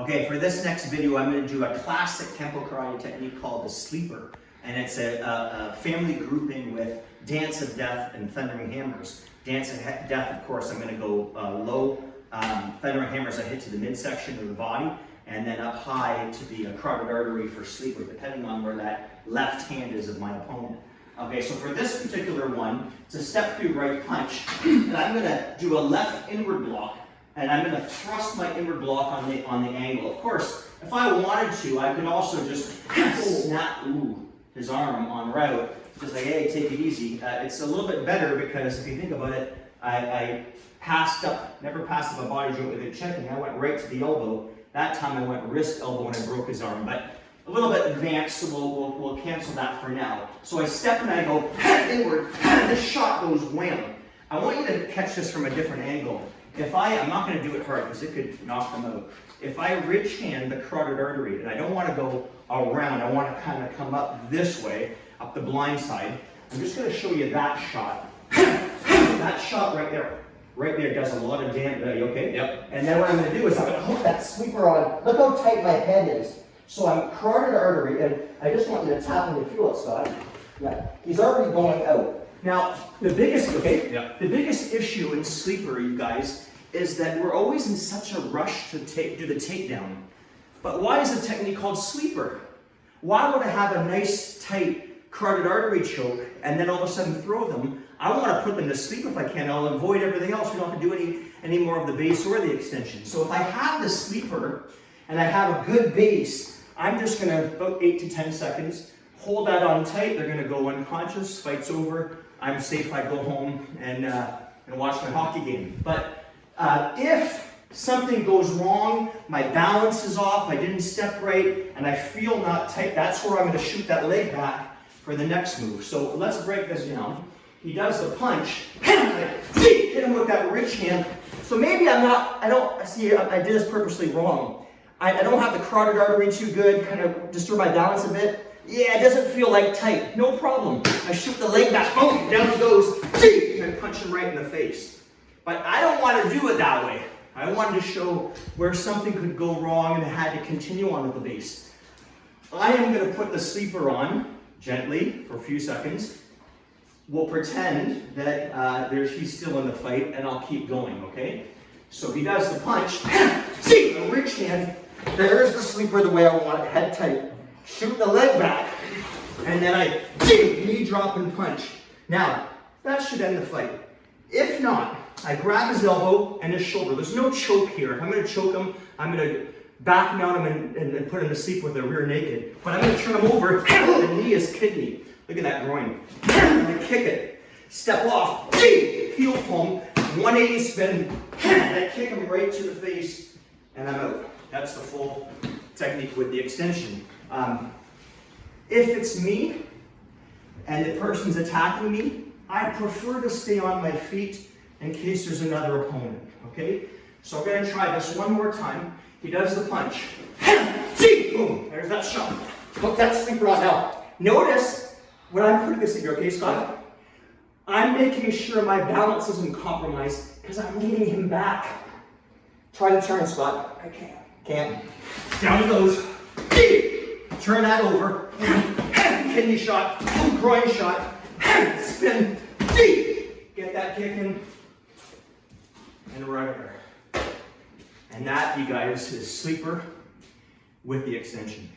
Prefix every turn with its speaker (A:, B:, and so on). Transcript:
A: Okay, for this next video, I'm going to do a classic Kenpo karate technique called the sleeper. And it's a family grouping with Dance of Death and Thundering Hammers. Dance of Death, of course, I'm going to go low. Thundering Hammers, I hit to the midsection of the body, and then up high to the carotid artery for sleeper, depending on where that left hand is of my opponent. Okay, so for this particular one, it's a step through right punch, and I'm going to do a left inward block, and I'm going to thrust my inward block on the angle. Of course, if I wanted to, I could also just snap his arm on route, just like, hey, take it easy. It's a little bit better because if you think about it, I passed up, never passed up a body joint with a checking. I went right to the elbow. That time I went wrist elbow when I broke his arm, but a little bit advanced, so we'll cancel that for now. So I step and I go inward, and this shot goes wham. I want you to catch this from a different angle. I'm not going to do it hard because it could knock them out. If I ridge hand the carotid artery, and I don't want to go around, I want to kind of come up this way, up the blind side, I'm just going to show you that shot. That shot right there does a lot of damage. Okay? Yep. And then what I'm going to do is I'm going to hook that sweeper on. Look how tight my head is. So I'm carotid artery, and I just want you to tap and feel it, Scott. Yeah, he's already going out. Now, the biggest issue in sleeper, you guys, is that we're always in such a rush to do the takedown. But why is the technique called sleeper? Why would I have a nice, tight carotid artery choke and then all of a sudden throw them? I want to put them to sleep if I can. I'll avoid everything else. We don't have to do any more of the base or the extension. So if I have the sleeper and I have a good base, I'm just going to, about 8 to 10 seconds, hold that on tight. They're going to go unconscious. Fight's over. I'm safe. I go home and watch my hockey game. But if something goes wrong, my balance is off, I didn't step right, and I feel not tight, that's where I'm going to shoot that leg back for the next move. So let's break this down. He does the punch, hit him with that rich hand. So maybe I did this purposely wrong. I don't have the carotid artery too good, kind of disturb my balance a bit. Yeah, it doesn't feel like tight. No problem. I shoot the leg back, boom, down it goes, and I punch him right in the face. But I don't want to do it that way. I wanted to show where something could go wrong and I had to continue on with the base. I am going to put the sleeper on gently for a few seconds. We'll pretend that he's still in the fight and I'll keep going, okay? So he does the punch, a rich hand, there's the sleeper the way I want it, head tight. Shoot the leg back, and then I knee drop and punch. Now, that should end the fight. If not, I grab his elbow and his shoulder. There's no choke here. If I'm going to choke him, I'm going to back mount him and put him to sleep with a rear naked. But I'm going to turn him over, the knee is kidney. Look at that groin. I'm going to kick it, step off, heel palm, 180 spin, and I kick him right to the face, and I'm out. That's the full technique with the extension. If it's me, and the person's attacking me, I prefer to stay on my feet in case there's another opponent, okay? So I'm going to try this one more time. He does the punch. Boom, there's that shot. Hook that sleeper on now. Notice when I'm putting this in here, okay, Scott? I'm making sure my balance isn't compromised because I'm leading him back. Try to turn, Scott. I can't. Down he goes. Turn that over. Kidney shot. Groin shot. Spin. Get that kick in. And right there. And that, you guys, is sleeper with the extension.